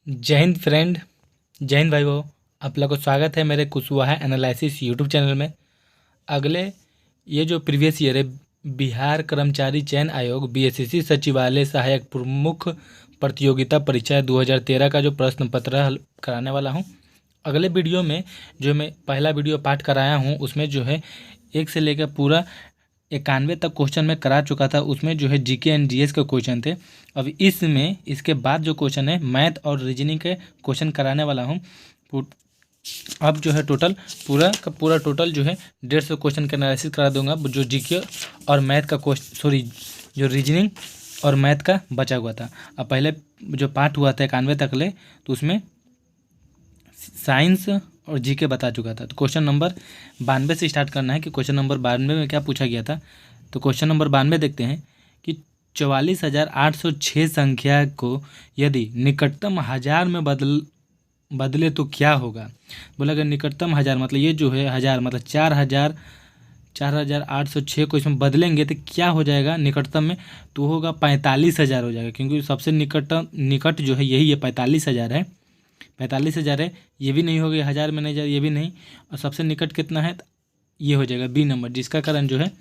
जय हिंद फ्रेंड, जय हिंद भाई हो। आप लोग को स्वागत है मेरे कुशवाहा एनालिसिस यूट्यूब चैनल में। अगले ये जो प्रीवियस ईयर है, बिहार कर्मचारी चयन आयोग बीएसएससी सचिवालय सहायक प्रमुख प्रतियोगिता परीक्षा 2013 का जो प्रश्न पत्र हल कराने वाला हूँ। अगले वीडियो में जो मैं पहला वीडियो पाठ कराया हूँ उसमें जो है 1 से लेकर पूरा 91 तक क्वेश्चन में करा चुका था। उसमें जो है जीके एंड जीएस के क्वेश्चन थे। अब इसमें इसके बाद जो क्वेश्चन है मैथ और रीजनिंग के क्वेश्चन कराने वाला हूँ। अब जो है टोटल पूरा का पूरा टोटल जो है 150 क्वेश्चन का एनालिसिस करा दूंगा। जो जीके और मैथ का क्वेश्चन जो रीजनिंग और मैथ का बचा हुआ था। अब पहले जो पार्ट हुआ था 91 तक ले, तो उसमें साइंस और जीके बता चुका था। तो क्वेश्चन नंबर 92 से स्टार्ट करना है कि क्वेश्चन नंबर 92 में क्या पूछा गया था। तो क्वेश्चन नंबर 92 देखते हैं कि 44,806 संख्या को यदि निकटतम हज़ार में बदले तो क्या होगा। बोला अगर निकटतम हज़ार मतलब ये जो है हज़ार मतलब 4,806 को इसमें बदलेंगे तो क्या हो जाएगा निकटतम में, तो होगा 45,000 हो जाएगा। क्योंकि सबसे निकट जो है यही है 45,000 है। 45,000 है, ये भी नहीं होगा, हज़ार में नहीं जाए, ये भी नहीं। और सबसे निकट कितना है, ये हो जाएगा बी नंबर, जिसका कारण जो है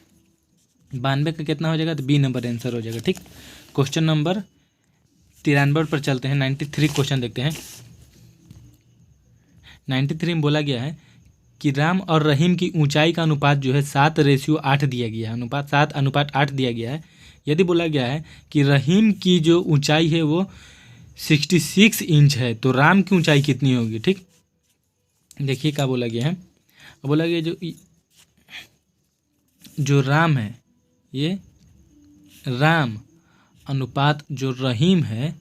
92 का कितना हो जाएगा, तो बी नंबर आंसर हो जाएगा। ठीक, क्वेश्चन नंबर 93 पर चलते हैं। 93 क्वेश्चन देखते हैं। 93 में बोला गया है कि राम और रहीम की ऊंचाई का अनुपात जो है 7:8 दिया गया है। अनुपात 7:8 दिया गया है। यदि बोला गया है कि रहीम की जो ऊंचाई है वो 66 इंच है, तो राम की ऊंचाई कितनी होगी। ठीक, देखिए क्या बोला गया है। बोला गया जो राम है, ये राम अनुपात जो रहीम है,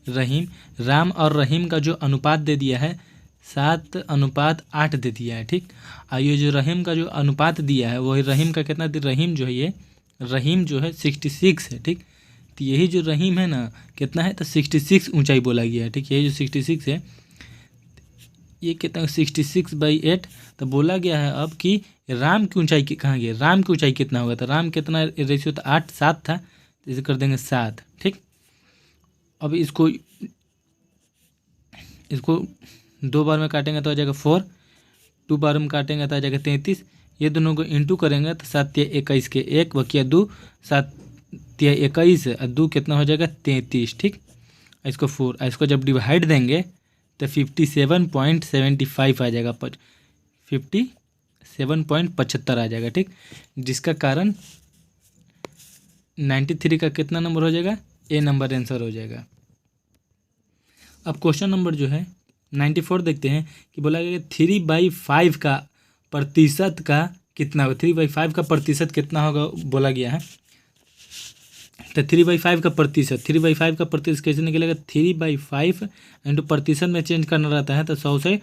राम और रहीम का जो अनुपात दे दिया है 7:8 दे दिया है। ठीक, और ये जो रहीम का जो अनुपात दिया है वही रहीम का कितना, रहीम जो है ये रहीम जो है 66 है। ठीक, तो यही जो रहीम है ना कितना है, तो 66 ऊंचाई बोला गया है। ठीक, यही जो 66 है ये कितना 66/8। तो बोला गया है अब कि राम की ऊंचाई कहाँ गई, राम की ऊंचाई कितना होगा। तो राम कितना रेशियो था 8:7 था, तो इसे कर देंगे 7। ठीक, अब इसको 2 बार में काटेंगे तो आ जाएगा 4, 2 बार में काटेंगे तो आ जाएगा 33। ये दोनों को इंटू करेंगे तो 7 या 21 के 1 बकिया 2, 7 या 21 और 2 कितना हो जाएगा 33। ठीक, इसको 4, इसको जब डिवाइड देंगे तो 57.75 आ जाएगा, 57.75 आ जाएगा। ठीक, जिसका कारण 93 का कितना नंबर हो जाएगा, ए नंबर आंसर हो जाएगा। अब क्वेश्चन नंबर जो है 94 देखते हैं कि बोला गया 3/5 का प्रतिशत का कितना होगा। 3/5 का प्रतिशत कितना होगा बोला गया है। तो 3/5 का प्रतिशत कैसे निकलेगा। 3/5 इंटू प्रतिशत में चेंज करना रहता है तो 100 से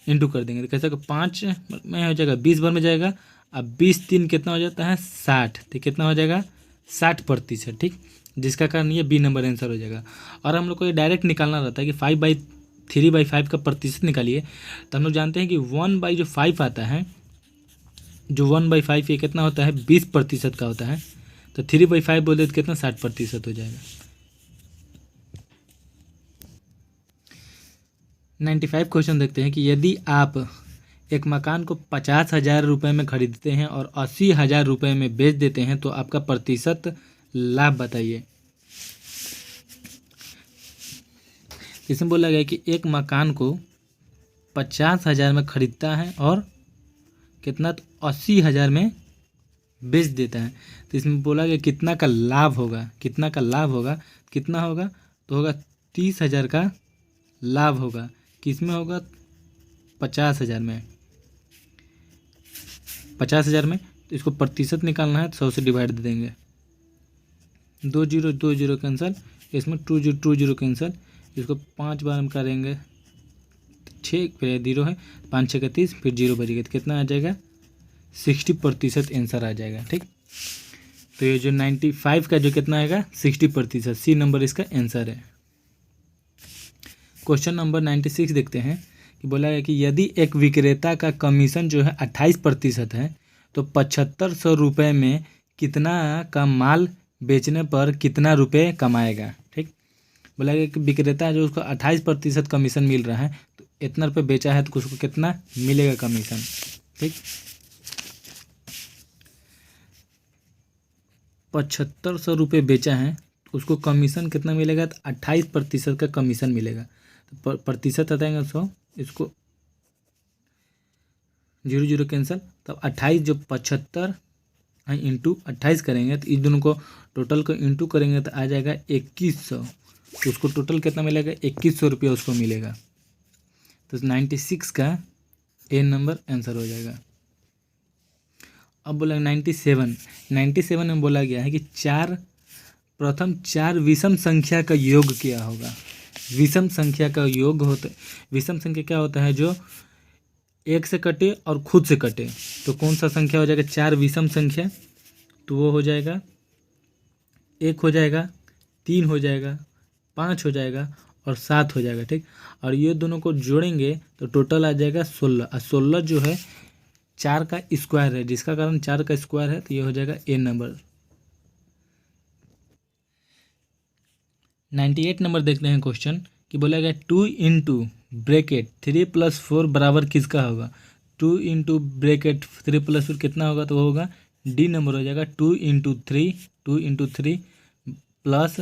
इंटू कर देंगे तो कैसे 5 में हो जाएगा, 20 बार में जाएगा। अब 20×3 कितना हो जाता है 60, तो कितना हो जाएगा 60%। ठीक, जिसका कारण ये बी नंबर आंसर हो जाएगा। और हम लोग को ये डायरेक्ट निकालना रहता है कि 3/5 का प्रतिशत निकालिए। तो हम लोग जानते हैं कि 1/5 आता है, जो 1/5 ये कितना होता है 20% का होता है। तो 3/5 बोले तो कितना 60% हो जाएगा। 95 क्वेश्चन देखते हैं कि यदि आप एक मकान को 50,000 रुपये में खरीदते हैं और 80,000 रुपये में बेच देते हैं तो आपका प्रतिशत लाभ बताइए। इसमें बोला गया कि एक मकान को 50,000 में खरीदता है और कितना, तो 80,000 में बेच देता है। तो इसमें बोला गया कितना का लाभ होगा, कितना होगा, तो होगा 30,000 का लाभ होगा। किसमें होगा 50,000 में, 50,000 में। तो इसको प्रतिशत निकालना है तो 100 से डिवाइड दे देंगे। 2 0 कैंसल, इसमें 2 0 कैंसल। इसको 5 बार में करेंगे 6 फिर 0 है, 5 6 30 फिर 0 बचेगा तो कितना आ जाएगा 60% आंसर आ जाएगा। ठीक, तो ये जो 95 का जो कितना आएगा 60%, सी नंबर इसका आंसर है। क्वेश्चन नंबर 96 देखते हैं कि बोला है कि यदि एक विक्रेता का कमीशन जो है 28% है तो 7,500 रुपये में कितना का माल बेचने पर कितना रुपये कमाएगा। ठीक, बोला गया कि विक्रेता है जो उसको 28% कमीशन मिल रहा है, तो इतना रुपये बेचा है तो उसको कितना मिलेगा कमीशन। ठीक, 7500 रुपये बेचा है, उसको कमीशन कितना मिलेगा, तो 28% का कमीशन मिलेगा। तो प्रतिशत आएगा 100, इसको 0 कैंसिल, तब 28 जो 75 इंटू 28 करेंगे तो इस दोनों को टोटल को इंटू करेंगे तो आ जाएगा 2100। तो उसको टोटल कितना मिलेगा, 2100 रुपया उसको मिलेगा। तो 96 का ए नंबर आंसर हो जाएगा। अब बोला 97 में बोला गया है कि प्रथम चार विषम संख्या का योग क्या होगा। विषम संख्या का योग होता है, विषम संख्या क्या होता है, जो एक से कटे और खुद से कटे। तो कौन सा संख्या हो जाएगा, 4 विषम संख्या, तो वो हो जाएगा 1 हो जाएगा, 3 हो जाएगा, 5 हो जाएगा और 7 हो जाएगा। ठीक, और ये दोनों को जोड़ेंगे तो टोटल आ जाएगा 16, और 16 जो है 4 का स्क्वायर है, जिसका कारण 4 का स्क्वायर है, तो ये हो जाएगा ए नंबर। 98 नंबर देखते हैं क्वेश्चन कि बोला गया 2 इंटू ब्रैकेट 3 + 4 बराबर किसका होगा। 2 इंटू ब्रैकेट 3 + 4 कितना होगा, तो वो होगा डी नंबर हो जाएगा। 2 इंटू 3 प्लस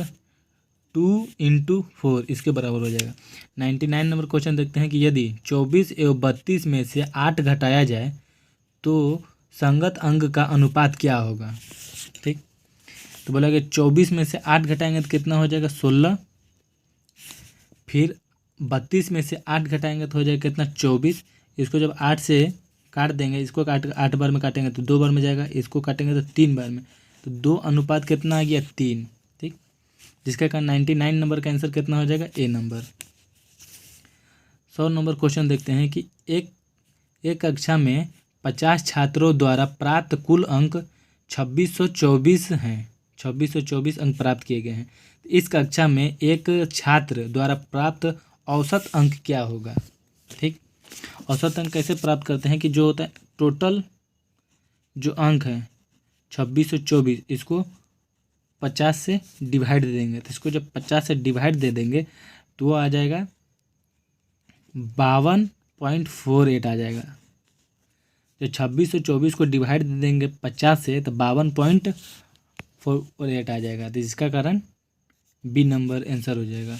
2 इंटू 4 इसके बराबर हो जाएगा। 99 नंबर क्वेश्चन देखते हैं कि यदि 24 एवं 32 में से 8 घटाया जाए तो संगत अंक का अनुपात क्या होगा। ठीक, तो बोला कि 24 में से 8 घटाएंगे तो कितना हो जाएगा, 16। फिर 32 में से 8 घटाएंगे तो हो जाएगा कितना, 24। इसको जब 8 से काट देंगे, इसको 8 बार में काटेंगे तो 2 बार में जाएगा, इसको काटेंगे तो 3 बार में, तो 2 अनुपात कितना आ गया, 3। ठीक, जिसका कारण 99 नंबर का आंसर कितना हो जाएगा, ए नंबर। 100 नंबर क्वेश्चन देखते हैं कि एक कक्षा में 50 छात्रों द्वारा प्राप्त कुल अंक 2624 हैं। 2624 अंक प्राप्त किए गए हैं। इस कक्षा में एक छात्र द्वारा प्राप्त औसत अंक क्या होगा। ठीक, औसत अंक कैसे प्राप्त करते हैं कि जो होता है टोटल जो अंक है 2624, इसको 50 से डिवाइड दे देंगे। तो इसको जब 50 से डिवाइड दे देंगे तो वो आ जाएगा 52.48 आ जाएगा। जब 2624 को डिवाइड दे देंगे 50 से तो 52.48 आ जाएगा। तो इसका कारण बी नंबर आंसर हो जाएगा।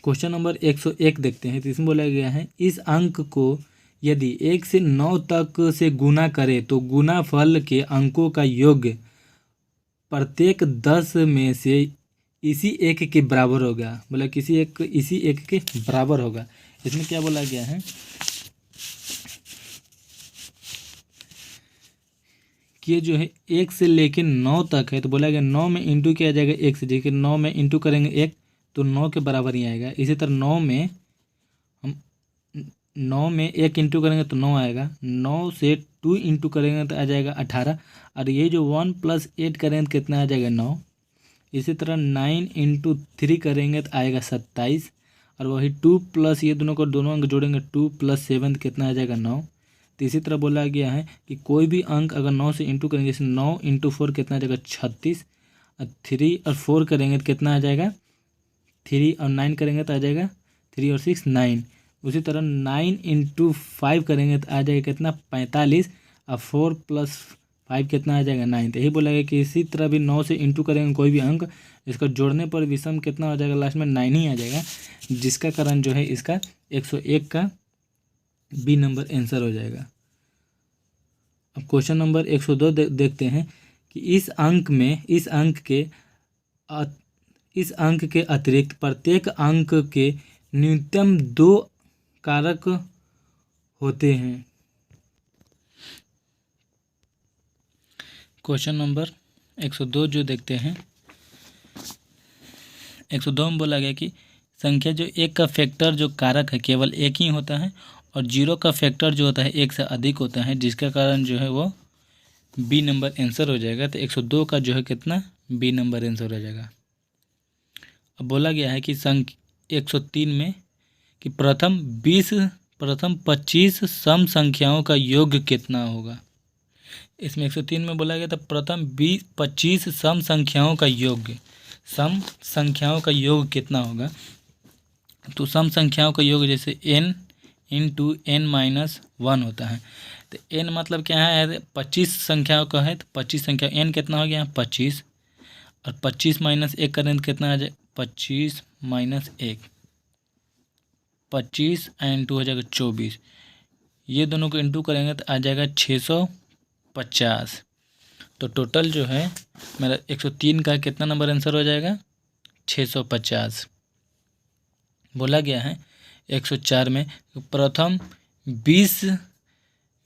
क्वेश्चन नंबर 101 देखते हैं। तो इसमें बोला गया है इस अंक को यदि 1 से 9 तक से गुना करें तो गुणाफल के अंकों का योग प्रत्येक 10 में से इसी एक के बराबर होगा। बोला इसी एक के बराबर होगा। इसमें क्या बोला गया है कि ये जो है 1 से लेके 9 तक है, तो बोला गया 9 में इंटू किया जाएगा 1 से, देखिए 9 में इंटू करेंगे 1 तो 9 के बराबर ही आएगा। इसी तरह 9 में 1 इंटू करेंगे तो 9 आएगा। 9 से 2 इंटू करेंगे तो आ जाएगा 18, और ये जो 1 + 8 करेंगे तो कितना आ जाएगा 9। इसी तरह 9 इंटू 3 करेंगे तो आएगा 27, और वही 2 प्लस ये दोनों अंक जोड़ेंगे 2 + 7 कितना आ जाएगा 9। तो इसी तरह बोला गया है कि कोई भी अंक अगर 9 से इंटू करेंगे, जैसे 9 इंटू 4 कितना आ जाएगा 36, और 3 और 4 करेंगे तो कितना आ जाएगा 3 और 9 करेंगे तो आ जाएगा 3 और 6 9। उसी तरह 9 इंटू 5 करेंगे तो आ जाएगा कितना 45, और 4 + 5 कितना आ जाएगा 9। तो यही बोला गया कि इसी तरह भी 9 से इंटू करेंगे कोई भी अंक, इसका जोड़ने पर विषम कितना हो जाएगा, लास्ट में 9 ही आ जाएगा, जिसका कारण जो है इसका 101 का बी नंबर आंसर हो जाएगा। अब क्वेश्चन नंबर 102 देखते हैं कि इस अंक के अतिरिक्त प्रत्येक अंक के न्यूनतम 2 कारक होते हैं। क्वेश्चन नंबर 102 जो देखते हैं, 102 में बोला गया कि संख्या जो 1 का फैक्टर जो कारक है केवल 1 ही होता है, और 0 का फैक्टर जो होता है 1 से अधिक होता है, जिसका कारण जो है वो बी नंबर आंसर हो जाएगा। तो 102 का जो है कितना बी नंबर आंसर हो जाएगा। अब बोला गया है कि 103 में कि प्रथम 25 सम संख्याओं का योग कितना होगा। इसमें 103 में बोला गया था प्रथम 25 सम संख्याओं का योग, सम संख्याओं का योग कितना होगा। तो सम संख्याओं का योग जैसे n इंटू n माइनस 1 होता है। तो n मतलब क्या है, 25 संख्याओं का है, तो 25 संख्या n कितना हो गया 25, और 25 माइनस 1 करें तो कितना आ जाए 25 माइनस 1, 25 एंड 2 हो जाएगा 24, ये दोनों को इंटू करेंगे तो आ जाएगा 650। तो टोटल जो है मेरा 103 का कितना नंबर आंसर हो जाएगा 650। बोला गया है 104 में प्रथम 20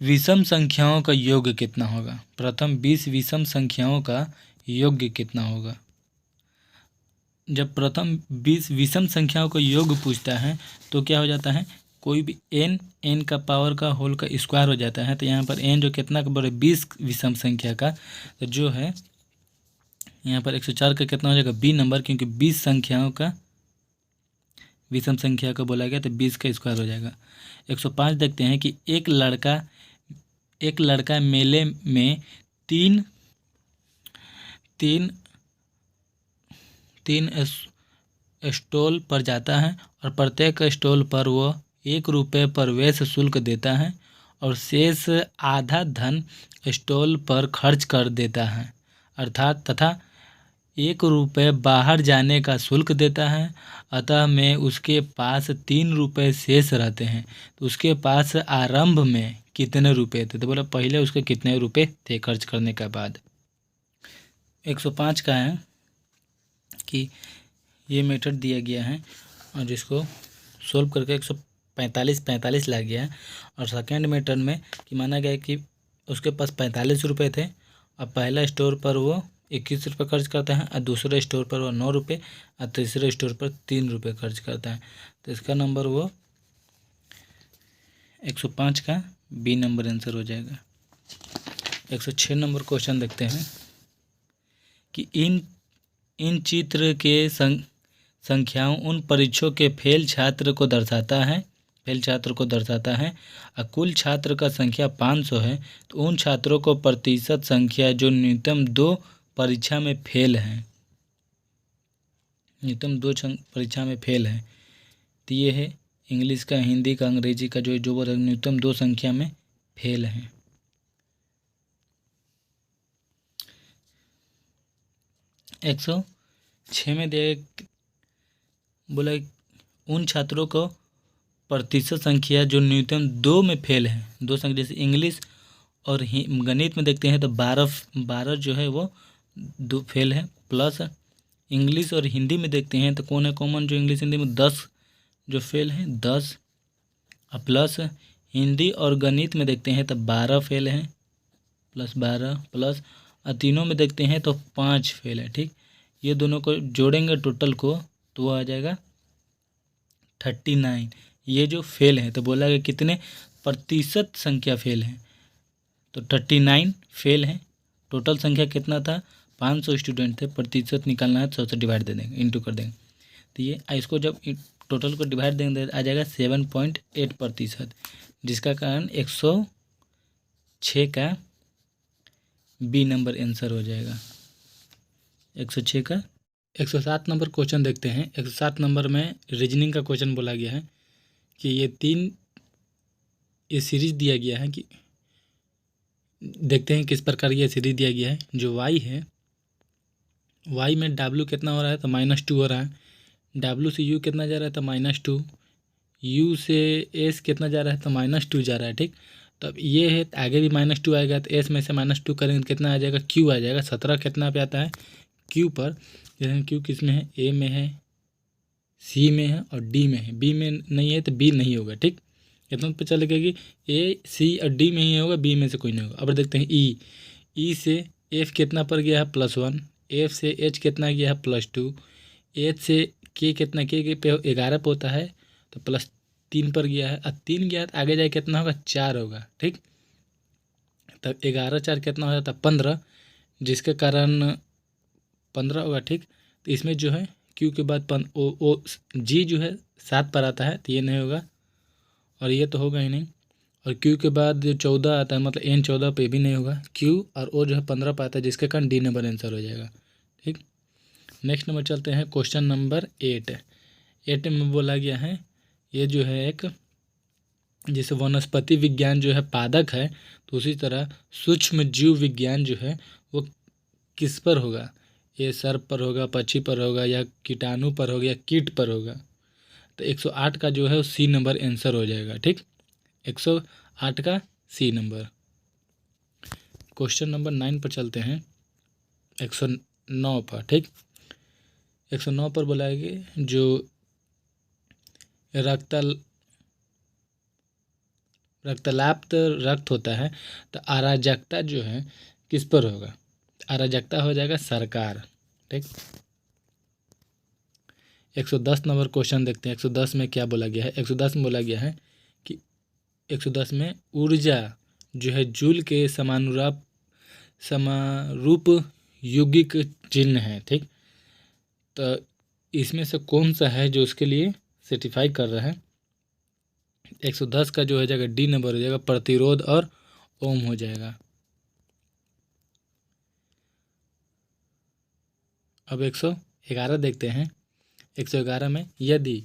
विषम संख्याओं का योग कितना होगा। प्रथम 20 विषम संख्याओं का योग कितना होगा। जब प्रथम 20 विषम संख्याओं का योग पूछता है तो क्या हो जाता है, कोई भी n का पावर का होल का स्क्वायर हो जाता है। तो यहाँ पर n जो कितना का बड़े 20 विषम संख्या का, तो जो है यहाँ पर 104 का कितना हो जाएगा b नंबर, क्योंकि 20 संख्याओं का विषम संख्या को बोला गया तो 20 का स्क्वायर हो जाएगा। 105 देखते हैं कि एक लड़का मेले में तीन स्टॉल पर जाता है और प्रत्येक स्टॉल पर वह 1 रुपये प्रवेश शुल्क देता है और शेष आधा धन स्टॉल पर खर्च कर देता है, अर्थात तथा 1 रुपये बाहर जाने का शुल्क देता है। अतः में उसके पास 3 रुपये शेष रहते हैं। तो उसके पास आरंभ में कितने रुपए थे, तो बोला पहले उसके कितने रुपए थे खर्च करने के बाद। 105 का है कि ये मेथड दिया गया है और जिसको सोल्व करके 145 ला गया है। और सेकेंड मेथड में कि माना गया कि उसके पास 45 रुपये थे और पहला स्टोर पर वो 21 रुपये खर्च करता है और दूसरे स्टोर पर वो 9 रुपये और तीसरे स्टोर पर 3 रुपये खर्च करता है। तो इसका नंबर वो 105 का बी नंबर आंसर हो जाएगा। 106 नंबर क्वेश्चन देखते हैं कि इन चित्र के संख्याओं उन परीक्षों के फेल छात्र को दर्शाता है और कुल छात्र का संख्या 500 है। तो उन छात्रों को प्रतिशत संख्या जो न्यूनतम 2 परीक्षा में फेल हैं, परीक्षा में फेल है। तो ये है इंग्लिश का, हिंदी का, अंग्रेजी का, जो वो न्यूनतम 2 संख्या में फेल हैं। 106 में बोला उन छात्रों को प्रतिशत संख्या जो न्यूनतम 2 में फेल है, 2 संख्या जैसे इंग्लिश और गणित में देखते हैं तो 12 जो है वो 2 फेल है, प्लस इंग्लिश और हिंदी में देखते हैं तो कौन है कॉमन, जो इंग्लिश हिंदी में 10 जो फेल है 10, और प्लस हिंदी और गणित में देखते हैं तो 12 फेल हैं, प्लस 12 प्लस, और तीनों में देखते हैं तो 5 फेल है। ठीक, ये दोनों को जोड़ेंगे टोटल को तो वो आ जाएगा 39। ये जो फेल है तो बोला गया कितने प्रतिशत संख्या फेल है, तो 39 फेल है। टोटल संख्या कितना था 500 स्टूडेंट थे, प्रतिशत निकालना है 100 से डिवाइड दे देंगे, इंटू कर देंगे। तो ये इसको जब टोटल को डिवाइड देंगे आ जाएगा 7.8%, जिसका कारण 106 का बी नंबर आंसर हो जाएगा। 106 का 107 नंबर क्वेश्चन देखते हैं। 107 नंबर में रीजनिंग का क्वेश्चन बोला गया है कि ये सीरीज दिया गया है कि देखते हैं किस प्रकार ये सीरीज दिया गया है। जो y है, y में w कितना हो रहा है तो -2 हो रहा है, w से u कितना जा रहा है तो -2, u से s कितना जा रहा है तो -2 जा रहा है। ठीक, तो अब ये है आगे भी -2 आएगा तो s में से -2 करेंगे कितना आ जाएगा, q आ जाएगा। 17 कितना पे आता है q पर, जैसे q किस में है, a में है, c में है और d में है, b में नहीं है तो b नहीं होगा। ठीक, इतना पे चलेगा कि a c और d में ही होगा, b में से कोई नहीं होगा। अब देखते हैं e से f कितना पर गया है +1, f से h कितना गया है +2, h से k कितना k पे 11 पे होता है तो +3 पर गया है, और 3 गया तो आगे जाए कितना होगा 4 होगा। ठीक, तब 11 4 कितना हो जाता है 15, जिसके कारण 15 होगा। ठीक, तो इसमें जो है q के बाद g जो है 7 पर आता है तो ये नहीं होगा और ये तो होगा ही नहीं। और क्यू के बाद जो 14 आता है मतलब एन 14 पे भी नहीं होगा, क्यू और ओ जो है 15 पे आता है, जिसके कारण डी नंबर आंसर हो जाएगा। ठीक, नेक्स्ट नंबर चलते हैं क्वेश्चन नंबर 8 में बोला गया है ये जो है एक, जैसे वनस्पति विज्ञान जो है पादक है, तो उसी तरह सूक्ष्म जीव विज्ञान जो है वो किस पर होगा, ये सर्प पर होगा, पक्षी पर होगा, या कीटाणु पर होगा, या कीट पर होगा। तो 108 का जो है वो सी नंबर आंसर हो जाएगा। ठीक, 108 का सी नंबर। क्वेश्चन नंबर 9 पर चलते हैं, 109 पर। ठीक, 109 पर बोला है कि जो रक्तलाप्त रक्त होता है, तो अराजकता जो है किस पर होगा, अराजकता हो जाएगा सरकार। ठीक, 110 नंबर क्वेश्चन देखते हैं। 110 में क्या बोला गया है, 110 में बोला गया है कि 110 में ऊर्जा जो है जूल के समारूप यौगिक चिन्ह है। ठीक, तो इसमें से कौन सा है जो उसके लिए सर्टिफाई कर रहा है। 110 का जो हो जाएगा डी नंबर हो जाएगा, प्रतिरोध और ओम हो जाएगा। अब 111 देखते हैं। 111 में यदि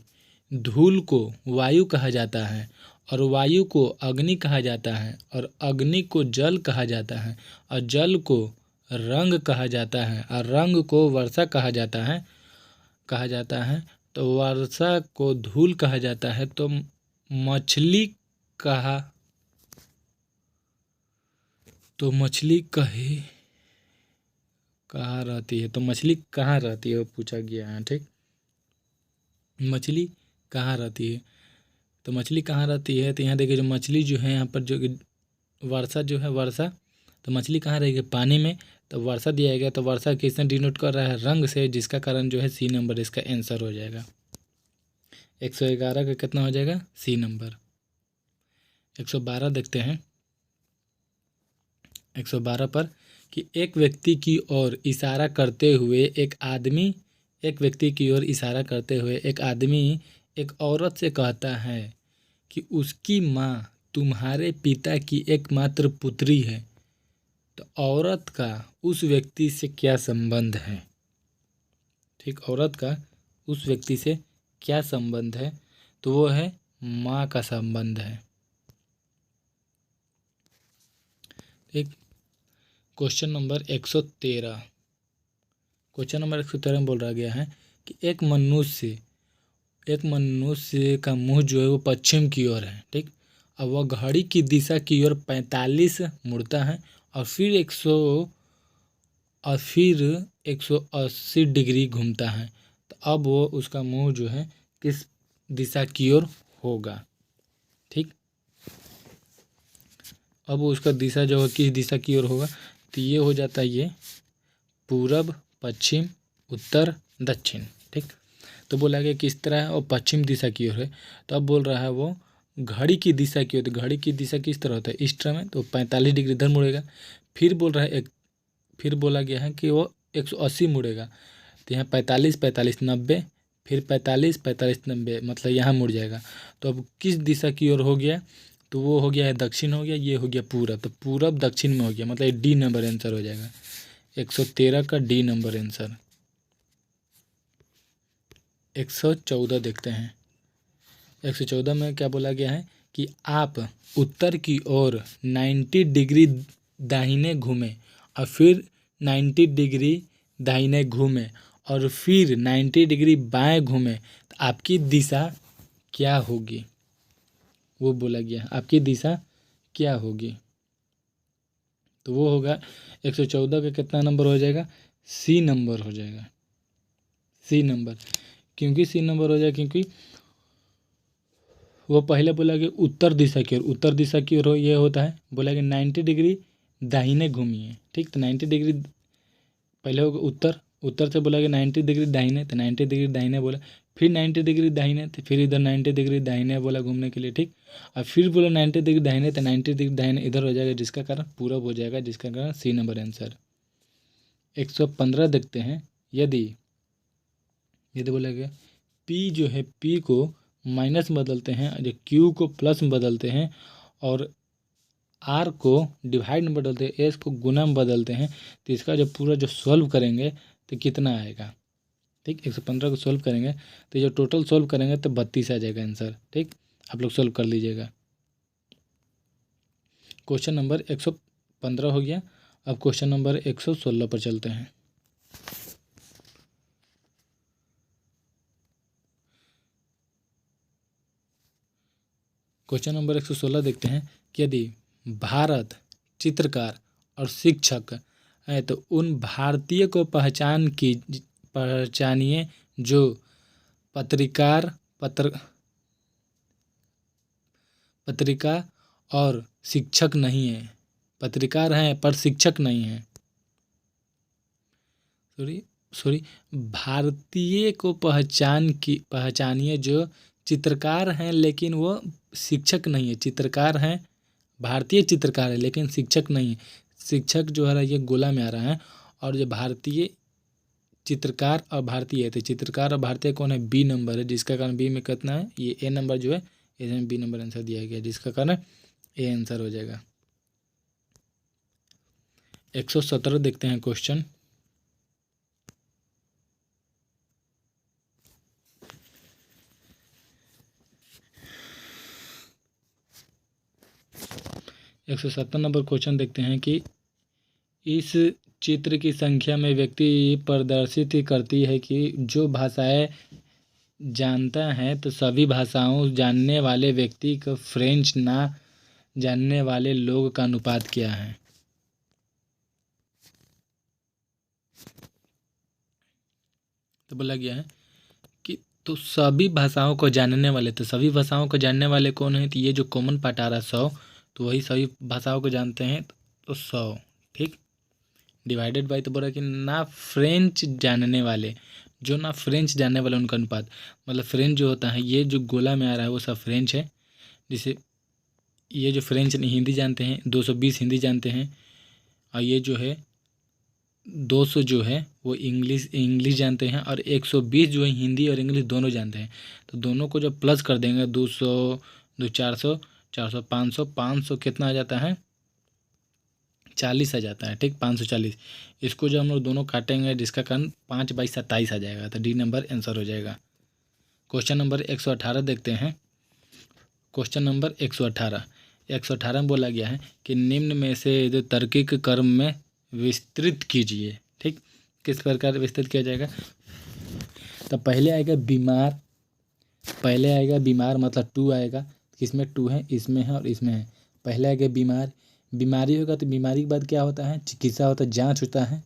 धूल को वायु कहा जाता है, और वायु को अग्नि कहा जाता है, और अग्नि को जल कहा जाता है, और जल को रंग कहा जाता है, और रंग को वर्षा कहा जाता है, तो वर्षा को धूल कहा जाता है, तो मछली कहा तो मछली कहाँ रहती है, तो मछली कहाँ रहती है वो पूछा गया है। ठीक, मछली कहाँ रहती है, तो मछली कहाँ रहती है, तो यहाँ देखिए जो मछली जो है यहाँ पर जो वर्षा जो है वर्षा, तो मछली कहाँ रहेगी, पानी में, तो वर्षा दिया गया, तो वर्षा किसने डिनोट कर रहा है, रंग से, जिसका कारण जो है सी नंबर इसका आंसर हो जाएगा। 111 का कितना हो जाएगा, सी नंबर। 112 देखते हैं। 112 पर कि एक व्यक्ति की ओर इशारा करते हुए एक आदमी एक औरत से कहता है कि उसकी माँ तुम्हारे पिता की एकमात्र पुत्री है, तो औरत का उस व्यक्ति से क्या संबंध है। ठीक, औरत का उस व्यक्ति से क्या संबंध है, तो वो है माँ का संबंध है। ठीक, क्वेश्चन नंबर 113 में बोल रहा गया है कि एक मनुष्य का मुंह जो है वो पश्चिम की ओर है। ठीक, अब वह घड़ी की दिशा की ओर 45 मुड़ता है, और फिर 180 डिग्री घूमता है, तो अब वो उसका मुंह जो है किस दिशा की ओर होगा। ठीक, अब उसका दिशा जो है किस दिशा की ओर होगा, तो ये हो जाता है ये पूरब, पश्चिम, उत्तर, दक्षिण। ठीक, तो बोला गया किस तरह है, और पश्चिम दिशा की ओर है, तो अब बोल रहा है वो घड़ी की दिशा की ओर, तो घड़ी की दिशा किस तरह होता है, इस तरह में, तो 45 डिग्री इधर मुड़ेगा। फिर बोल रहा है फिर बोला गया है कि वो 180 मुड़ेगा, तो यहाँ 45 45 90, फिर 45 45 90, मतलब यहाँ मुड़ जाएगा। तो अब किस दिशा की ओर हो गया, तो वो हो गया है दक्षिण हो गया, ये हो गया पूरब, तो पूरब दक्षिण में हो गया, मतलब डी नंबर आंसर हो जाएगा। 113 का डी नंबर आंसर। 114 देखते हैं। 114 में क्या बोला गया है कि आप उत्तर की ओर 90 डिग्री दाहिने घूमें, और फिर 90 डिग्री दाहिने घूमें, और फिर 90 डिग्री बाएं घूमें, तो आपकी दिशा क्या होगी, वो बोला गया है आपकी दिशा क्या होगी। तो वो होगा 114 का कितना नंबर हो जाएगा, सी नंबर हो जाएगा। सी नंबर क्योंकि सी नंबर हो जाएगा, क्योंकि वो पहले बोला कि उत्तर दिशा की ओर ये होता है, बोला कि 90 डिग्री दाहिने घूमिए। ठीक, तो 90 डिग्री पहले होगा उत्तर से बोला कि 90 डिग्री दाहिने, तो 90 डिग्री दाहिने बोला, फिर 90 डिग्री दाहिने, तो फिर इधर 90 डिग्री दाहिने बोला घूमने के लिए। ठीक, और फिर बोला 90 डिग्री दाहिने, तो 90 डिग्री दाहिने इधर हो जाएगा, जिसका कारण पूरब हो जाएगा, जिसका कारण सी नंबर आंसर। 115 देखते हैं। यदि बोला गया पी जो है, पी को माइनस में बदलते हैं, जो क्यू को प्लस में बदलते हैं, और आर को डिवाइड में बदलते हैं, एस को गुना में बदलते हैं, तो इसका जो पूरा जो सॉल्व करेंगे तो कितना आएगा। ठीक, 115 को सॉल्व करेंगे तो जो टोटल सॉल्व करेंगे तो 32 आ जाएगा आंसर। ठीक, आप लोग सॉल्व कर लीजिएगा। क्वेश्चन नंबर 115 हो गया। अब क्वेश्चन नंबर 116 पर चलते हैं। क्वेश्चन नंबर 116 देखते हैं कि यदि भारत चित्रकार और शिक्षक है तो उन भारतीय को पहचानिए जो पत्रिका और शिक्षक नहीं है। पत्रकार हैं पर शिक्षक नहीं है। सॉरी भारतीय को पहचानिए जो चित्रकार हैं लेकिन वो शिक्षक नहीं है। चित्रकार हैं, भारतीय चित्रकार है लेकिन शिक्षक नहीं है। शिक्षक जो है ये गोला में आ रहा है, और जो भारतीय चित्रकार और भारतीय है तो चित्रकार और भारतीय कौन है, बी नंबर है, जिसका कारण बी में कितना है, ये ए नंबर जो है इसमें बी नंबर आंसर दिया गया, जिसका कारण ए आंसर हो जाएगा। 117 देखते हैं क्वेश्चन। एक 117 नंबर क्वेश्चन देखते हैं कि इस चित्र की संख्या में व्यक्ति प्रदर्शित करती है कि जो भाषाएं जानता है तो सभी भाषाओं जानने वाले व्यक्ति को फ्रेंच ना जानने वाले लोग का अनुपात क्या है। तो बोला गया है कि तो सभी भाषाओं को जानने वाले, तो सभी भाषाओं को जानने वाले कौन है, तो ये जो कॉमन पार्ट आ रहा है 100, तो वही सभी भाषाओं को जानते हैं तो 100। ठीक, डिवाइडेड बाई, तो बोला कि ना फ्रेंच जानने वाले, जो ना फ्रेंच जानने वाले उनका अनुपात, मतलब फ्रेंच जो होता है ये जो गोला में आ रहा है वो सब फ्रेंच है। जिसे ये जो फ्रेंच हिंदी जानते हैं 220 हिंदी जानते हैं, और ये जो है 200 जो है वो इंग्लिश जानते हैं, और 120 जो है हिंदी और इंग्लिश दोनों जानते हैं। तो दोनों को जब प्लस कर देंगे 200 2 400 400 500 500 कितना आ जाता है, 40 आ जाता है। ठीक, 540। इसको जो हम लोग दोनों काटेंगे जिसका कारण 5/27 आ जाएगा, तो डी नंबर आंसर हो जाएगा। क्वेश्चन नंबर 118 देखते हैं। क्वेश्चन नंबर 118 में बोला गया है कि निम्न में से जो तार्किक क्रम में विस्तृत कीजिए। ठीक, किस प्रकार विस्तृत किया जाएगा, तो पहले आएगा बीमार, मतलब 2 आएगा, किसमें 2 है, इसमें है और इसमें है। पहले आएगा बीमारी होगा तो बीमारी के बाद क्या होता है, चिकित्सा होता है, जांच होता है।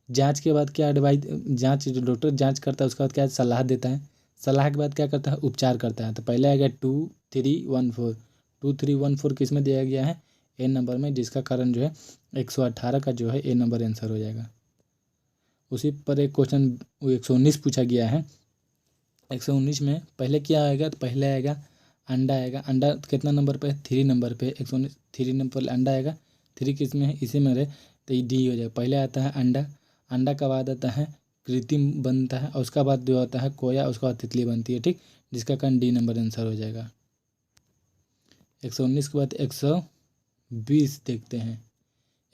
जांच के बाद क्या एडवाइज, जांच जो डॉक्टर जांच करता है उसके बाद क्या सलाह देता है, सलाह के बाद क्या करता है, उपचार करता है। तो पहले आएगा 2 3 1 4, 2 3 1 4 किस में दिया गया है, ए नंबर में, जिसका कारण जो है 118 का जो है ए नंबर आंसर हो जाएगा। उसी पर एक क्वेश्चन 119 पूछा गया है। 119 में पहले क्या आएगा, तो पहले आएगा अंडा आएगा। अंडा कितना नंबर पे, 3 नंबर पे। 119 3 नंबर अंडा आएगा। 3 किस में है, इसी में रहे, तो ये डी हो जाएगा। पहले आता है अंडा, अंडा का बाद आता है कृत्रिम बनता है, और उसका बाद जो आता है कोया, उसका बाद तितली बनती है। ठीक, जिसका कारण डी नंबर आंसर हो जाएगा। 119 के बाद 120 देखते हैं।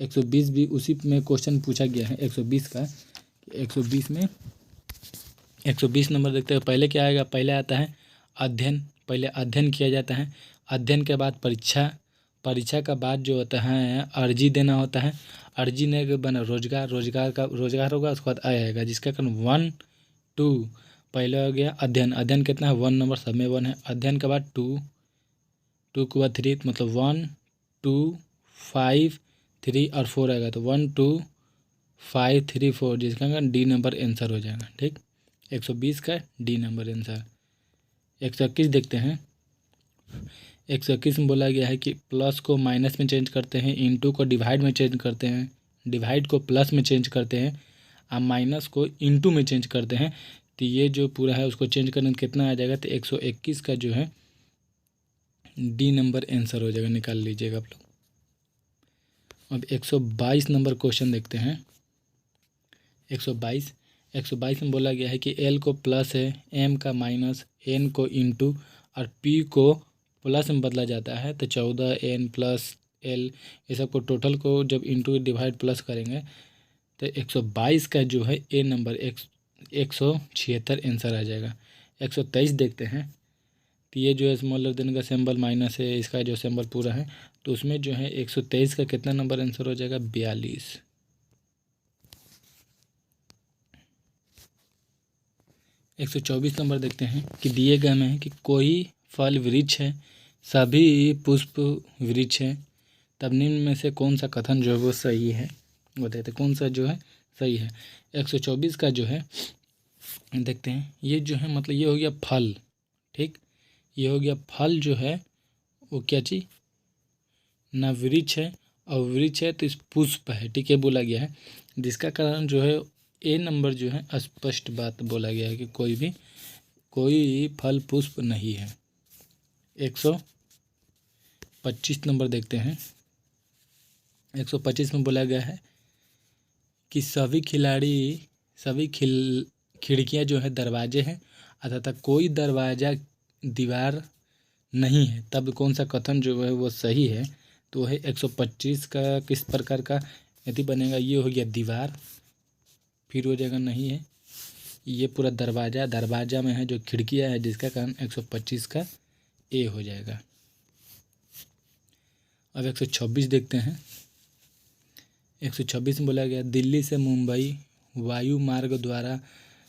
120 भी उसी में क्वेश्चन पूछा गया है 120 का। 120 में 120 नंबर देखते हैं। पहले क्या आएगा, पहले आता है अध्ययन, पहले अध्ययन किया जाता है। अध्ययन के बाद परीक्षा, परीक्षा का बाद जो होता है अर्जी देना होता है। अर्जी देने के बना रोजगार होगा, उसके बाद आएगा, जिसका कारण 1 2 पहले हो गया अध्ययन। अध्ययन कितना है, 1 नंबर, सब में 1 है। अध्ययन के बाद 2 के बाद 3, मतलब 1 2 5 3 और 4 आएगा, तो 1 2 5 3 4, जिसका कारण डी नंबर आंसर हो जाएगा। ठीक, 120 का डी नंबर आंसर। 121 देखते हैं। 121 में बोला गया है कि प्लस को माइनस में चेंज करते हैं, इनटू को डिवाइड में चेंज करते हैं, डिवाइड को प्लस में चेंज करते हैं, और माइनस को इनटू में चेंज करते हैं। तो ये जो पूरा है उसको चेंज करने में कितना आ जाएगा, तो 121 का जो है डी नंबर आंसर हो जाएगा, निकाल लीजिएगा आप लोग। अब 122 नंबर क्वेश्चन देखते हैं। 122 में बोला गया है कि एल को प्लस है, एम का माइनस, एन को इंटू और पी को प्लस में बदला जाता है तो 14n प्लस l ये सब को टोटल को जब इंटू डिवाइड प्लस करेंगे तो 122 का जो है ए नंबर 176 आंसर आ जाएगा। 123 देखते हैं तो ये जो है स्मॉलर देन का सिंबल माइनस है, इसका जो सिंबल पूरा है, तो उसमें जो है 123 का कितना नंबर आंसर हो जाएगा 42। 124 नंबर देखते हैं कि दिए गए में है कि कोई फल वृक्ष है, सभी पुष्प वृक्ष है, तब निम्न में से कौन सा कथन जो है वो सही है, बताते कौन सा जो है सही है। 124 का जो है देखते हैं, ये जो है मतलब ये हो गया फल, ठीक, ये हो गया फल जो है वो क्या चीज़ ना वृक्ष है, और वृक्ष है तो इस पुष्प है, ठीक है, बोला गया है, जिसका कारण जो है ए नंबर जो है स्पष्ट बात बोला गया है कि कोई फल पुष्प नहीं है। 125 नंबर देखते हैं। 125 में बोला गया है कि सभी खिड़कियां जो है दरवाजे हैं, अतः कोई दरवाज़ा दीवार नहीं है, तब कौन सा कथन जो है वो सही है, तो है 125 का किस प्रकार का यदि बनेगा, ये हो गया दीवार, फिर हो जाएगा नहीं है, ये पूरा दरवाज़ा में है जो खिड़कियां है, जिसका कारण 125 का ए हो जाएगा। अब 126 देखते हैं। 126 में बोला गया दिल्ली से मुंबई वायु मार्ग द्वारा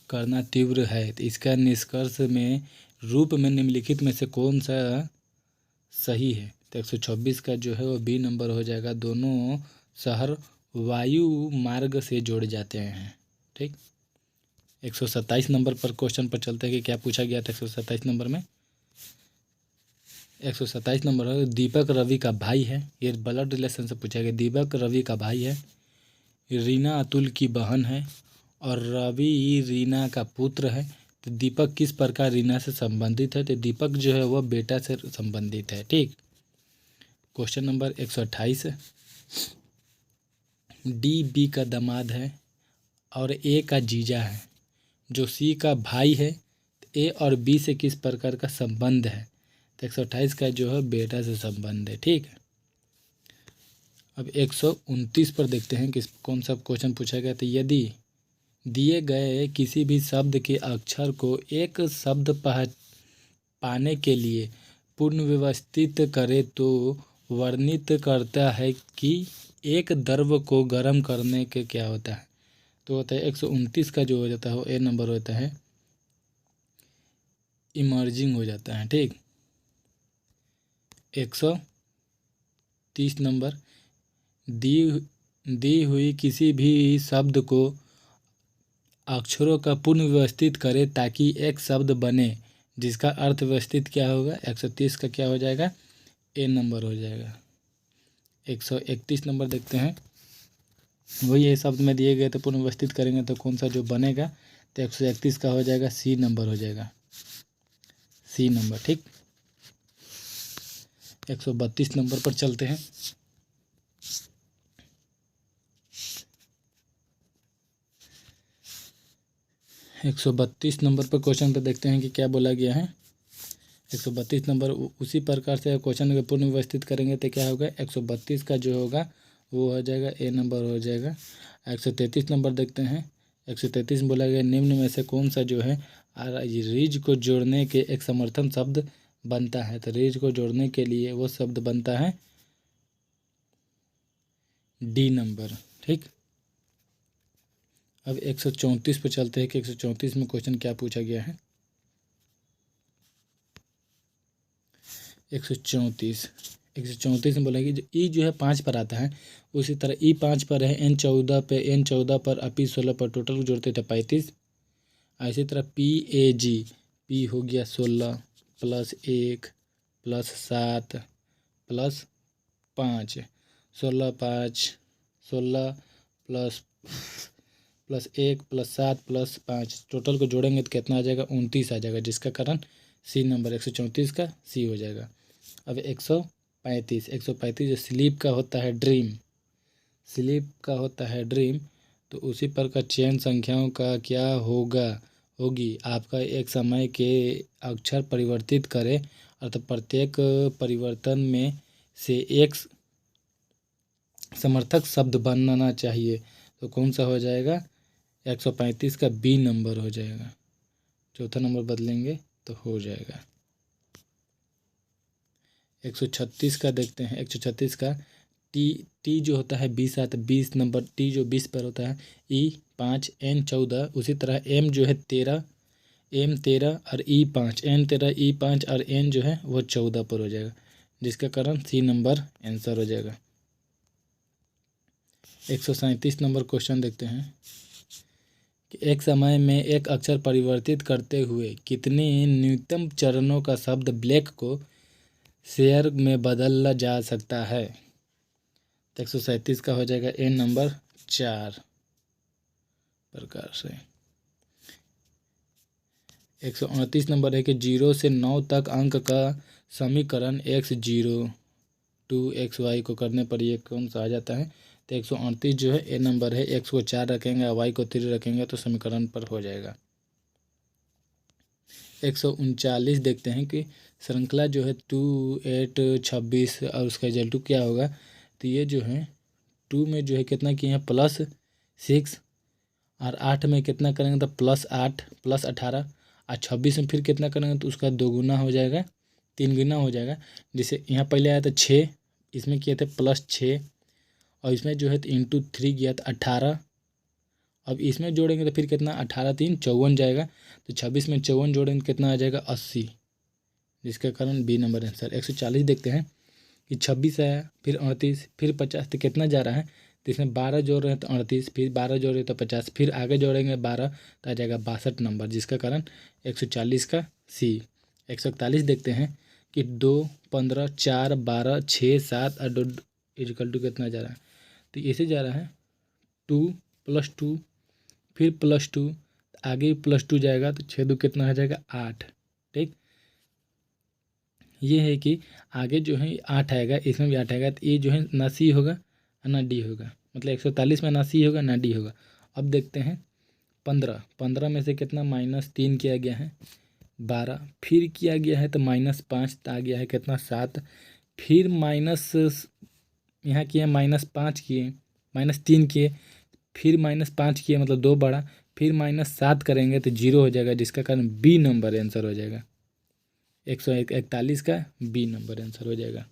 करना तीव्र है, तो इसका निष्कर्ष में रूप में निम्नलिखित में से कौन सा सही है, तो 126 का जो है वो बी नंबर हो जाएगा। दोनों शहर वायु मार्ग से जोड़े जाते हैं, ठीक। 127 नंबर पर क्वेश्चन पर चलते हैं कि क्या पूछा गया था। 127 नंबर में 127 नंबर है दीपक रवि का भाई है, ये ब्लड रिलेशन से पूछा गया। दीपक रवि का भाई है, रीना अतुल की बहन है, और रवि रीना का पुत्र है, तो दीपक किस प्रकार रीना से संबंधित है, तो दीपक जो है वह बेटा से संबंधित है, ठीक। क्वेश्चन नंबर 128 डी बी का दामाद है और ए का जीजा है, जो सी का भाई है, ए और बी से किस प्रकार का संबंध है, तो 128 का जो है बेटा से संबंध है, ठीक है। अब 129 पर देखते हैं कि कौन सा क्वेश्चन पूछा गया, तो यदि दिए गए किसी भी शब्द के अक्षर को एक शब्द पाने के लिए पुनर्व्यवस्थित करे तो वर्णित करता है कि एक द्रव को गर्म करने के क्या होता है, तो होता है 129 का जो हो जाता है वो ए नंबर होता है इमर्जिंग हो जाता है, ठीक। 130 नंबर दी हुई किसी भी शब्द को अक्षरों का पुनर्व्यवस्थित करे ताकि एक शब्द बने जिसका अर्थ व्यवस्थित क्या होगा, 130 का क्या हो जाएगा ए नंबर हो जाएगा। 131 नंबर देखते हैं, वही ये शब्द में दिए गए तो पुनर्व्यवस्थित करेंगे तो कौन सा जो बनेगा, तो 131 का हो जाएगा सी नंबर हो जाएगा, सी नंबर, ठीक। 132 नंबर पर चलते हैं। 132 नंबर पर क्वेश्चन पर देखते हैं कि क्या बोला गया है। 132 नंबर उसी प्रकार से क्वेश्चन को पुनर्व्यवस्थित करेंगे तो क्या होगा, 132 का जो होगा वो हो जाएगा ए नंबर हो जाएगा। 133 नंबर देखते हैं। 133 में बोला गया निम्न में से कौन सा जो है रीज को जोड़ने के एक समर्थन शब्द बनता है, तो रीज को जोड़ने के लिए वो शब्द बनता है डी नंबर, ठीक। अब 134 पे चलते हैं कि 134 में क्वेश्चन क्या पूछा गया है। 134 में बोला कि ई जो है 5 पर आता है, उसी तरह ई 5 पर है, एन 14 पे, एन 14 पर, अपी 16 पर, टोटल जोड़ते थे 35। इसी तरह पी ए जी, पी हो गया 16 plus 1 plus 7 plus 5, 16 5 16 plus 1 plus 7 plus 5, total को जोड़ेंगे तो कितना आ जाएगा 29 आ जाएगा, जिसका कारण सी नंबर 134 का सी हो जाएगा। अब 135 जो स्लीप का होता है ड्रीम, स्लीप का होता है ड्रीम, तो उसी पर का चयन संख्याओं का क्या होगी, आपका एक समय के अक्षर परिवर्तित करें अर्थात प्रत्येक परिवर्तन में से एक समर्थक शब्द बनना चाहिए। तो कौन सा हो जाएगा? 135 का बी नंबर हो जाएगा। चौथा नंबर बदलेंगे तो हो जाएगा। 136 का देखते हैं। 136 का टी जो होता है 20 आता है, 20 नंबर टी जो 20 पर होता है, ई 5 एन 14। उसी तरह एम जो है 13, एम 13 और ई 5, एम 13 ई 5 और एन जो है वो 14 पर हो जाएगा, जिसका कारण सी नंबर आंसर हो जाएगा। 137 नंबर क्वेश्चन देखते हैं कि एक समय में एक अक्षर परिवर्तित करते हुए कितने न्यूनतम चरणों का शब्द ब्लैक को शेयर में बदला जा सकता है? तो 137 का हो जाएगा ए नंबर 4 प्रकार से। 138 नंबर है कि 0 से 9 तक अंक का समीकरण x0 टू xy को करने पर ये कौन सा आ जाता है? तो 138 जो है ए नंबर है। x को 4 रखेंगे और y को 3 रखेंगे तो समीकरण पर हो जाएगा। 139 देखते हैं कि श्रृंखला जो है 2 8 26 और उसका रिजल्ट क्या होगा? तो ये जो है 2 में जो है कितना किए हैं +6 और 8 में कितना करेंगे तो +8 +18 और 26 में फिर कितना करेंगे तो उसका 2 गुना हो जाएगा, 3 गुना हो जाएगा। जैसे यहाँ पहले आया था 6, इसमें किए थे +6 और इसमें जो है तो इंटू 3 किया था 18। अब इसमें जोड़ेंगे तो फिर कितना 18 3 54 जाएगा। तो 26 में 54 जोड़ेंगे कितना आ जाएगा 80, जिसके कारण बी नंबर आंसर। 140 देखते हैं कि 26 आया, फिर 38, फिर 50, तो कितना जा रहा है? तो इसमें 12 जोड़ रहे हैं तो 38, फिर 12 जोड़ रहे हैं तो 50, फिर आगे जोड़ेंगे 12 तो आ जाएगा 62 नंबर, जिसका कारण 140 का सी। 141 देखते हैं कि 2 15 4 12 6 7 और 2 इक्वल टू कितना जा रहा है? तो ऐसे जा रहा है 2 + 2 फिर +2, आगे +2 जाएगा तो 6 2 कितना हो जाएगा 8। ठीक, ये है कि आगे जो है 8 आएगा, इसमें भी 8 आएगा, तो ये जो है ना सी होगा ना डी होगा, मतलब 141 में ना सी होगा ना डी होगा। अब देखते हैं 15 में से कितना -3 किया गया है 12, फिर किया गया है तो -5 आ गया है कितना 7, फिर माइनस यहाँ किए -5 किए, -3 किए, फिर -5 किए मतलब 2 बढ़ा, फिर -7 करेंगे तो 0 हो जाएगा, जिसका कारण बी नंबर आंसर हो जाएगा। 141 का बी नंबर आंसर हो जाएगा।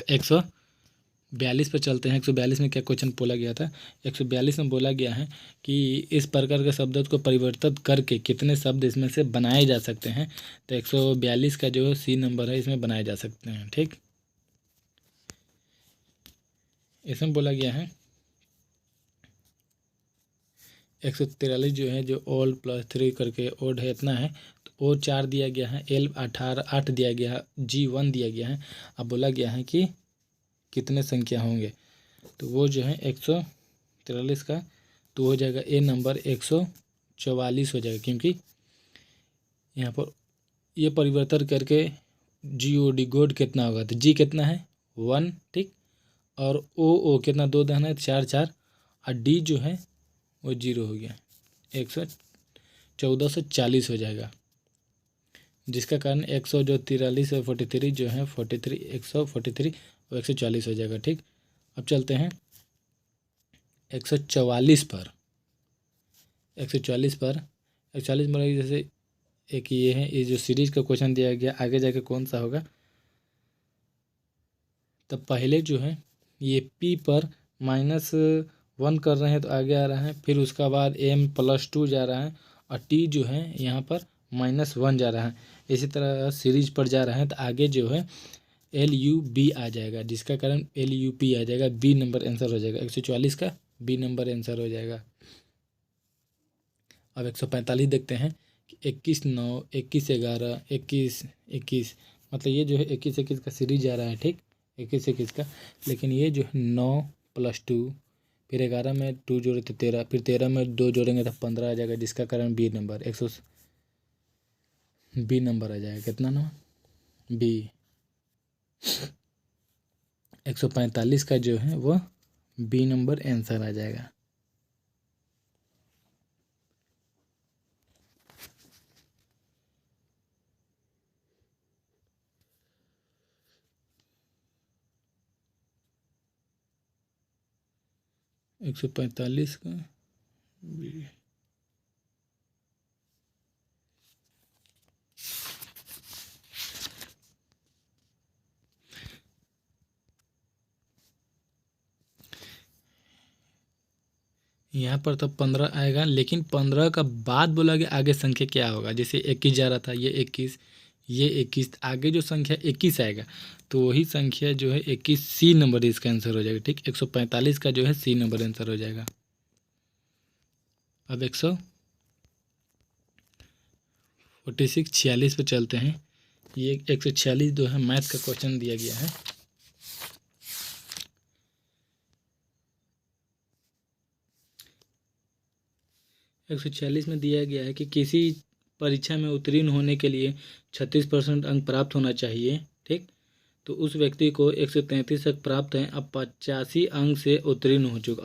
142 पर चलते हैं। 142 में क्या क्वेश्चन बोला गया था? 142 में बोला गया है कि इस प्रकार के शब्द को परिवर्तित करके कितने शब्द इसमें से बनाए जा सकते हैं? तो 142 का जो सी नंबर है इसमें बनाए जा सकते हैं। ठीक, इसमें बोला गया है 143 जो है जो ओल +3 करके ओड है इतना है, तो ओ 4 दिया गया है, एल 18 8 दिया गया है, जी 1 दिया गया है। अब बोला गया है कि कितने संख्या होंगे, तो वो जो है 143 का तो हो जाएगा ए नंबर 144 हो जाएगा, क्योंकि यहाँ पर ये परिवर्तन करके GOD गोड कितना होगा? तो जी कितना है 1, ठीक, और ओ कितना 2 दाना है 4 4 और डी जो है वो 0 हो गया, 1440 हो जाएगा, जिसका कारण 100 जो 43 और 43 जो है 43 143 और 140 हो जाएगा। ठीक, अब चलते हैं 144 पर। 144 पर 140 में जैसे एक ये है, ये जो सीरीज का क्वेश्चन दिया गया आगे जाके कौन सा होगा? तब पहले जो है ये पी पर -1 कर रहे हैं तो आगे आ रहा है, फिर उसका बाद m +2 जा रहा है और t जो है यहाँ पर -1 जा रहा है। इसी तरह सीरीज पर जा रहा है तो आगे जो है LUB आ जाएगा, जिसका कारण LUP आ जाएगा, बी नंबर आंसर हो जाएगा। 144 का बी नंबर आंसर हो जाएगा। अब 145 देखते हैं कि 21 9 21 11 21 21, मतलब ये जो है 21 21 का सीरीज जा रहा है। ठीक, 21 21 का, लेकिन ये जो है 9 + 2 फिर 11 में 2 जोड़े तो 13, फिर 13 में 2 जोड़ेंगे तो 15 आ जाएगा, जिसका कारण बी नंबर बी नंबर आ जाएगा। कितना नंबर? बी। 145 का जो है वो बी नंबर आंसर आ जाएगा। 145 का यहाँ पर तो 15 आएगा, लेकिन 15 का बाद बोला कि आगे संख्या क्या होगा। जैसे 21 जा रहा था, ये 21, ये 21, आगे जो संख्या 21 आएगा तो वही संख्या जो है 21 सी नंबर इसका आंसर हो जाएगा। ठीक, 145 का जो है सी नंबर आंसर हो जाएगा। अब 46 पे चलते हैं। ये 146 जो है मैथ का क्वेश्चन दिया गया है। एक 146 में दिया गया है कि किसी परीक्षा में उत्तीर्ण होने के लिए 36% अंक प्राप्त होना चाहिए। ठीक, तो उस व्यक्ति को 133 अंक प्राप्त हैं, अब 85 अंक से अवतीर्ण हो चुका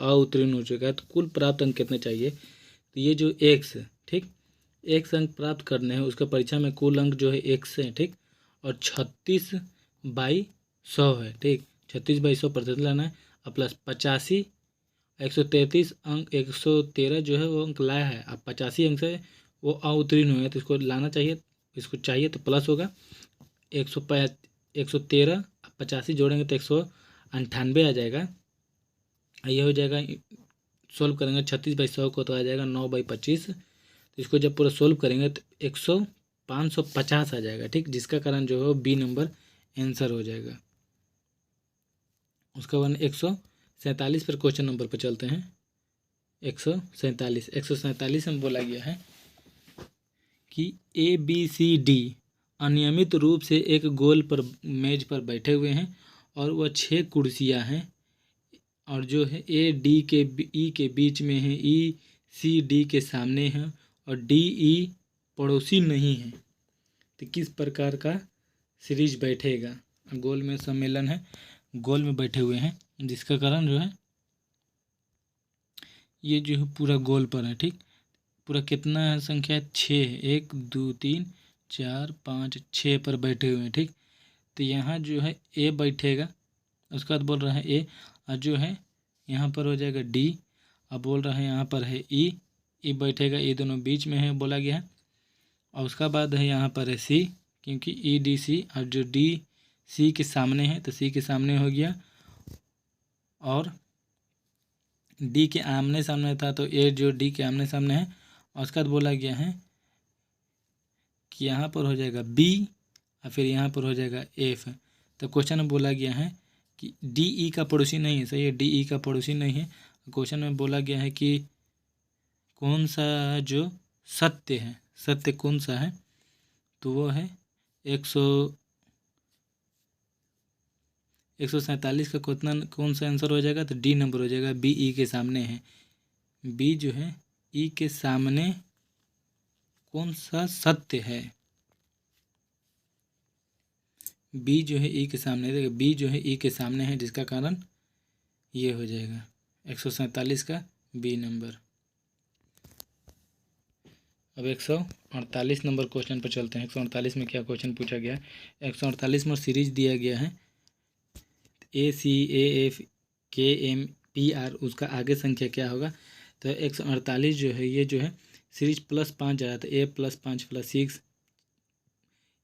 है, तो कुल प्राप्त अंक कितने चाहिए। तो ये जो एक्स, ठीक, एक्स अंक प्राप्त करने हैं, उसका परीक्षा में कुल अंक जो है एक्स है। ठीक, और 36/100 है। ठीक, 36/100 प्रतिशत लाना है। अब प्लस 85, 133 अंक, 113 जो है वो अंक लाया है। अब 85 अंक से वो अवतीर्ण हुए हैं, तो इसको लाना चाहिए, इसको चाहिए तो प्लस होगा 113, 85 जोड़ेंगे तो 198 आ जाएगा। ये हो जाएगा, सोल्व करेंगे 36/100 को तो आ जाएगा 9/25। तो इसको जब पूरा सोल्व करेंगे तो 550 आ जाएगा। ठीक, जिसका कारण जो है बी नंबर आंसर हो जाएगा। उसका बाद 147 पर क्वेश्चन नंबर पर चलते हैं। 147 में बोला गया है कि ABCD अनियमित रूप से एक गोल पर मेज पर बैठे हुए हैं और वह 6 कुर्सियां हैं, और जो है AD के E के बीच में है, ECD के सामने है और DE पड़ोसी नहीं है, तो किस प्रकार का सीरीज बैठेगा। गोल में सम्मेलन है, गोल में बैठे हुए हैं, जिसका कारण जो है ये जो है पूरा गोल पर है। ठीक, पूरा कितना है संख्या, 6 है, 1 2 3 4 5 6 पर बैठे हुए हैं। ठीक, तो यहाँ जो है ए बैठेगा, उसके बाद बोल रहा है ए, और जो है यहाँ पर हो जाएगा डी, अब बोल रहा है यहाँ पर है ई बैठेगा, ये दोनों बीच में है बोला गया है। और उसका बाद है यहाँ पर है सी, क्योंकि EDC, और जो डी सी के सामने है तो सी के सामने हो गया, और डी के आमने सामने था तो ए जो डी के आमने सामने है। और उसके बाद बोला गया है कि यहाँ पर हो जाएगा बी और फिर यहाँ पर हो जाएगा एफ। तो क्वेश्चन में बोला गया है कि DE का पड़ोसी नहीं है। सही है, DE का पड़ोसी नहीं है। क्वेश्चन में बोला गया है कि कौन सा जो सत्य है, सत्य कौन सा है, तो वो है 147 का कौन सा आंसर हो जाएगा, तो डी नंबर हो जाएगा। बी ई के सामने है, बी जो है ई के सामने कौन सा सत्य है, बी जो है ई के सामने, देखिए बी जो है ई के सामने है, जिसका कारण ये हो जाएगा 147 का बी नंबर। अब 148 नंबर क्वेश्चन पर चलते हैं। 148 में क्या क्वेश्चन पूछा गया है। 148 में सीरीज दिया गया है ACAFKMPR, उसका आगे संख्या क्या होगा। तो 148 जो है ये जो है सीरीज +5 जा रहा था, A +5 +6,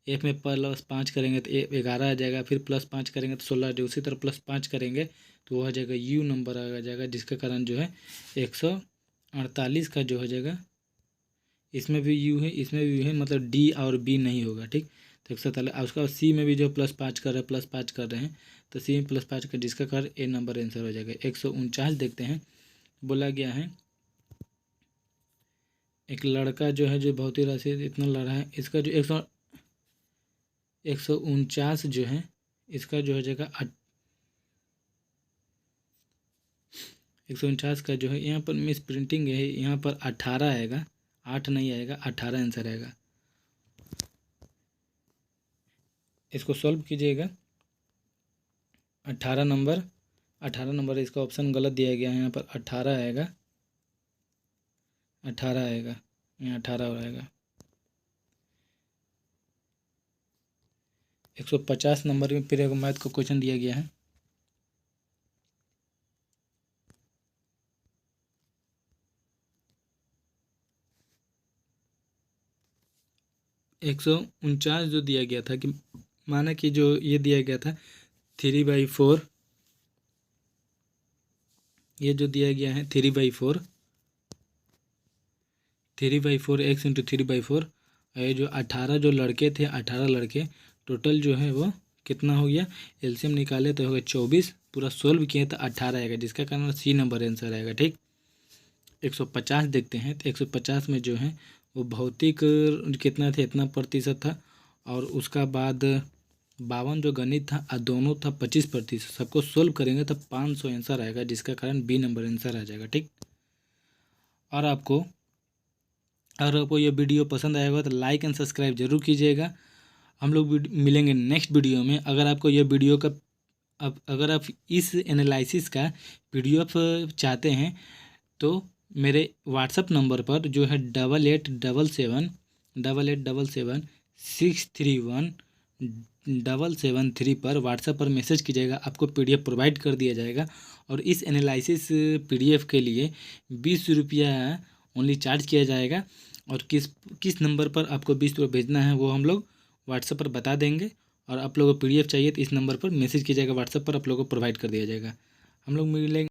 एफ में +5 करेंगे तो 11 आ जाएगा, फिर +5 करेंगे तो 16 आ जाएगा, उसी तरह +5 करेंगे तो वो आ जाएगा यू नंबर आ जाएगा, जिसका कारण जो है 148 का जो हो जाएगा, इसमें भी यू है, इसमें भी यू है, मतलब डी और बी नहीं होगा। ठीक, तो 147। उसका सी में भी जो +5 कर रहे हैं, +5 कर रहे हैं, तो सी में +5 का, जिसका कारण ए नंबर आंसर हो जाएगा। 149 देखते हैं। बोला गया है एक लड़का जो है जो भौतिक राशि इतना लड़ा है, इसका जो 149 जो है इसका जो हो जाएगा 149 का जो है, यहाँ पर मिस प्रिंटिंग है, यहाँ पर 18 आएगा, 8 नहीं आएगा, 18 आंसर आएगा। इसको सॉल्व कीजिएगा। 18 नंबर इसका ऑप्शन गलत दिया गया है, यहाँ पर 18 आएगा, 18 आएगा, यहाँ 18 आएगा। 150 नंबर में फिर एक मैथ का क्वेश्चन दिया गया है। 149 जो दिया गया था कि माना कि जो ये दिया गया था 3/4, ये जो दिया गया है 3/4 x इंटू 3/4, ये जो 18 जो लड़के थे, 18 लड़के टोटल जो है वो कितना हो गया, एलसीएम निकाले तो हो गया 24, पूरा सोल्व किए तो 18 आएगा, जिसका कारण सी नंबर आंसर आएगा। ठीक, 150 देखते हैं तो 150 में जो है वो भौतिक कितना थे, इतना प्रतिशत था, और उसका बाद 52 जो गणित था और दोनों था 25%। सबको सोल्व करेंगे तो 500 आंसर आएगा, जिसका कारण बी नंबर आंसर आ जाएगा। ठीक, और आपको ये वीडियो पसंद आया होगा तो लाइक एंड सब्सक्राइब जरूर कीजिएगा। हम लोग मिलेंगे नेक्स्ट वीडियो में। अगर आपको ये वीडियो का अगर आप इस एनालिसिस का पीडीएफ चाहते हैं तो मेरे व्हाट्सअप नंबर पर जो है 8877 631 773 पर व्हाट्सएप पर मैसेज कीजिएगा, आपको पीडीएफ प्रोवाइड कर दिया जाएगा। और इस एनालिसिस पीडीएफ के लिए 20 रुपया ओनली चार्ज किया जाएगा, और किस नंबर पर आपको 20 रुपये भेजना है वो हम लोग व्हाट्सएप पर बता देंगे। और आप लोगों को पीडीएफ चाहिए तो इस नंबर पर मैसेज कीजिएगा, व्हाट्सएप पर आप लोगों को प्रोवाइड कर दिया जाएगा। हम लोग मिलेंगे।